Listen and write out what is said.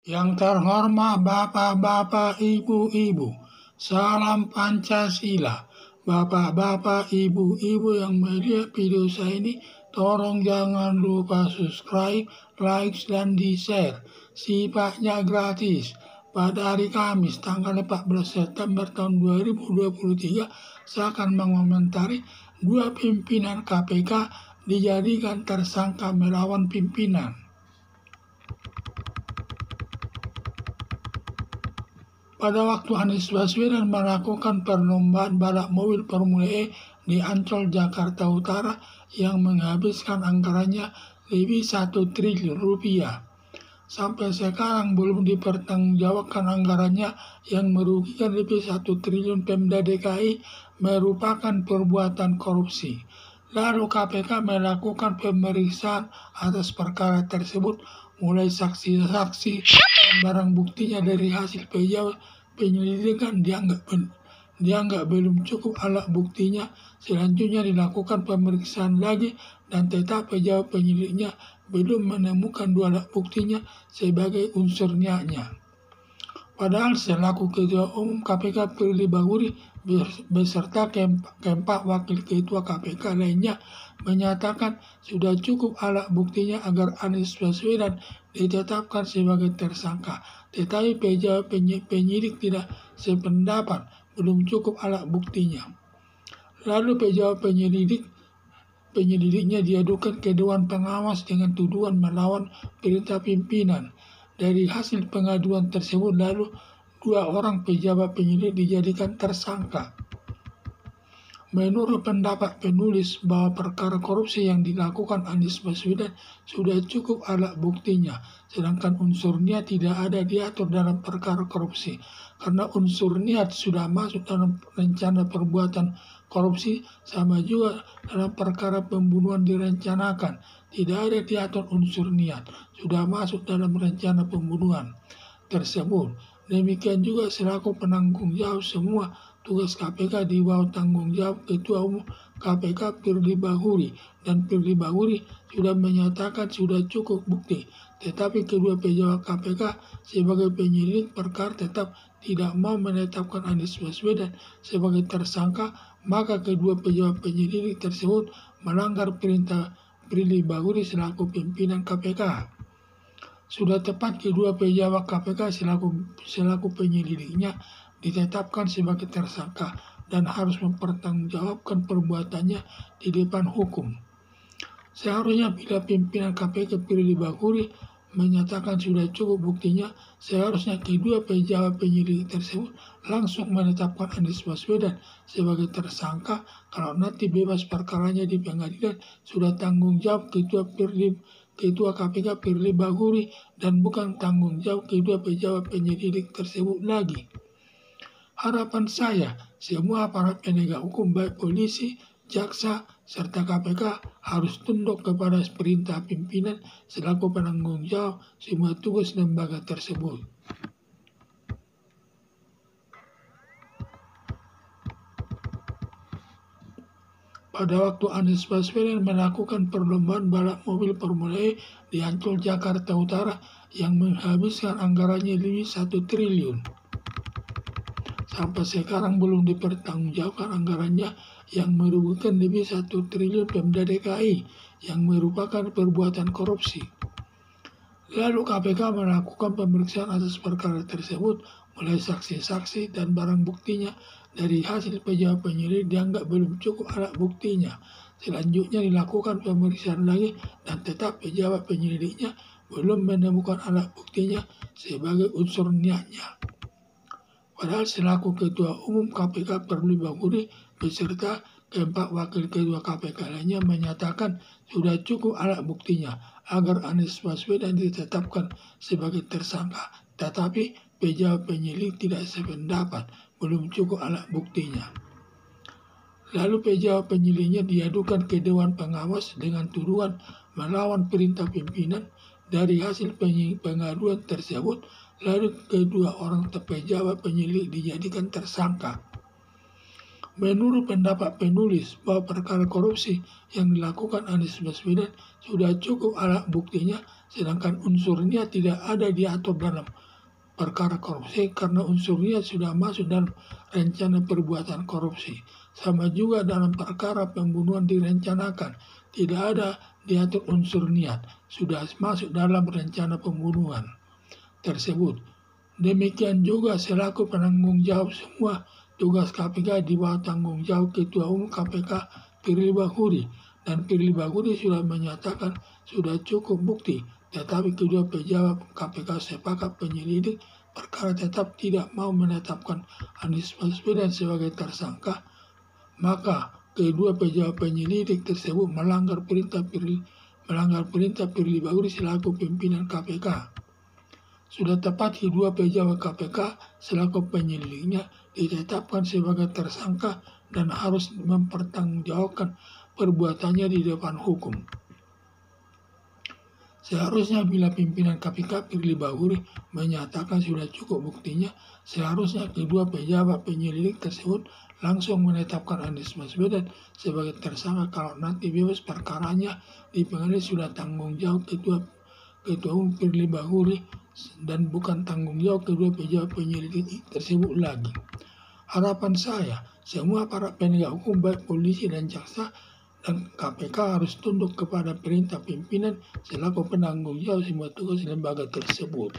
Yang terhormat Bapak-Bapak, Ibu-Ibu, salam Pancasila. Bapak-Bapak, Ibu-Ibu yang melihat video saya ini, tolong jangan lupa subscribe, like, dan di-share. Sifatnya gratis. Pada hari Kamis, tanggal 14 September tahun 2023, saya akan mengomentari 2 pimpinan KPK dijadikan tersangka melawan pimpinan. Pada waktu Anies Baswedan melakukan perlombaan balap mobil Formula E di Ancol, Jakarta Utara yang menghabiskan anggarannya lebih 1 triliun rupiah. Sampai sekarang belum dipertanggungjawabkan anggarannya yang merugikan lebih 1 triliun. Pemda DKI merupakan perbuatan korupsi. Lalu KPK melakukan pemeriksaan atas perkara tersebut, mulai saksi-saksi dan barang buktinya. Dari hasil penyelidikan dianggap belum cukup alat buktinya. Selanjutnya dilakukan pemeriksaan lagi dan tetap pejabat penyelidiknya belum menemukan 2 alat buktinya sebagai unsur niatnya. Padahal selaku Ketua Umum KPK Firly Bahuri beserta keempat wakil Ketua KPK lainnya menyatakan sudah cukup alat buktinya agar Anies Baswedan ditetapkan sebagai tersangka. Tetapi pejabat penyidik tidak sependapat, belum cukup alat buktinya. Lalu pejabat penyelidiknya diadukan ke Dewan Pengawas dengan tuduhan melawan perintah pimpinan. Dari hasil pengaduan tersebut, lalu 2 orang pejabat penyelidik dijadikan tersangka. Menurut pendapat penulis bahwa perkara korupsi yang dilakukan Anies Baswedan sudah cukup alat buktinya, sedangkan unsur niat tidak ada diatur dalam perkara korupsi. Karena unsur niat sudah masuk dalam rencana perbuatan korupsi, sama juga dalam perkara pembunuhan direncanakan, tidak ada diatur unsur niat, sudah masuk dalam rencana pembunuhan tersebut. Demikian juga selaku penanggung jawab semua tugas KPK di bawah tanggung jawab Ketua Umum KPK Firly Bahuri, dan Firly Bahuri sudah menyatakan sudah cukup bukti. Tetapi kedua pejabat KPK sebagai penyidik perkara tetap tidak mau menetapkan Anies Baswedan sebagai tersangka, maka kedua pejabat penyelidik tersebut melanggar perintah Firly Bahuri selaku pimpinan KPK. Sudah tepat kedua pejabat KPK selaku penyelidiknya ditetapkan sebagai tersangka dan harus mempertanggungjawabkan perbuatannya di depan hukum. Seharusnya bila pimpinan KPK Firly Bahuri menyatakan sudah cukup buktinya, seharusnya kedua pejabat penyelidik tersebut langsung menetapkan Anies Baswedan sebagai tersangka. Kalau nanti bebas perkaranya di pengadilan, sudah tanggung jawab Ketua KPK Firly Bahuri dan bukan tanggung jawab kedua pejabat penyelidik tersebut lagi. Harapan saya, semua aparat penegak hukum baik polisi, jaksa, serta KPK harus tunduk kepada perintah pimpinan selaku penanggung jawab semua tugas lembaga tersebut. Pada waktu Anies Baswedan melakukan perlombaan balap mobil Formula E di Ancol, Jakarta Utara yang menghabiskan anggarannya lebih 1 triliun. Sampai sekarang belum dipertanggungjawabkan anggarannya yang merugikan lebih 1 triliun Pemda DKI yang merupakan perbuatan korupsi. Lalu KPK melakukan pemeriksaan atas perkara tersebut, mulai saksi-saksi dan barang buktinya. Dari hasil pejabat penyelidik dianggap belum cukup alat buktinya. Selanjutnya dilakukan pemeriksaan lagi dan tetap pejabat penyelidiknya belum menemukan alat buktinya sebagai unsur niatnya. Padahal selaku Ketua Umum KPK Firly Bahuri beserta keempat wakil Ketua KPK lainnya menyatakan sudah cukup alat buktinya agar Anies Baswedan ditetapkan sebagai tersangka. Tetapi pejabat penyelidik tidak sependapat, belum cukup alat buktinya. Lalu pejabat penyelidiknya diadukan ke Dewan Pengawas dengan tuduhan melawan perintah pimpinan. Dari hasil pengaduan tersebut, lalu kedua orang pejabat penyelidik dijadikan tersangka. Menurut pendapat penulis bahwa perkara korupsi yang dilakukan Anies Baswedan sudah cukup alat buktinya, sedangkan unsur niat tidak ada diatur dalam perkara korupsi karena unsur niat sudah masuk dalam rencana perbuatan korupsi. Sama juga dalam perkara pembunuhan direncanakan, tidak ada diatur unsur niat, sudah masuk dalam rencana pembunuhan tersebut. Demikian juga selaku penanggung jawab semua tugas KPK di bawah tanggung jawab Ketua Umum KPK Firly Bahuri, dan Firly Bahuri sudah menyatakan sudah cukup bukti, tetapi kedua pejabat KPK sepakat penyelidik perkara tetap tidak mau menetapkan Anies Baswedan sebagai tersangka, maka kedua pejabat penyelidik tersebut melanggar perintah Firly Bahuri selaku pimpinan KPK. Sudah tepat kedua pejabat KPK selaku penyelidiknya ditetapkan sebagai tersangka dan harus mempertanggungjawabkan perbuatannya di depan hukum. Seharusnya bila pimpinan KPK Firly Bahuri menyatakan sudah cukup buktinya, seharusnya kedua pejabat penyelidik tersebut langsung menetapkan Anies Baswedan sebagai tersangka. Kalau nanti bebas perkaranya di pengadilan sudah tanggung jawab Ketua Umum Firly Bahuri dan bukan tanggung jawab kedua pejabat penyelidik tersebut lagi. Harapan saya, semua para penegak hukum baik polisi dan jaksa dan KPK harus tunduk kepada perintah pimpinan selaku penanggung jawab semua tugas lembaga tersebut.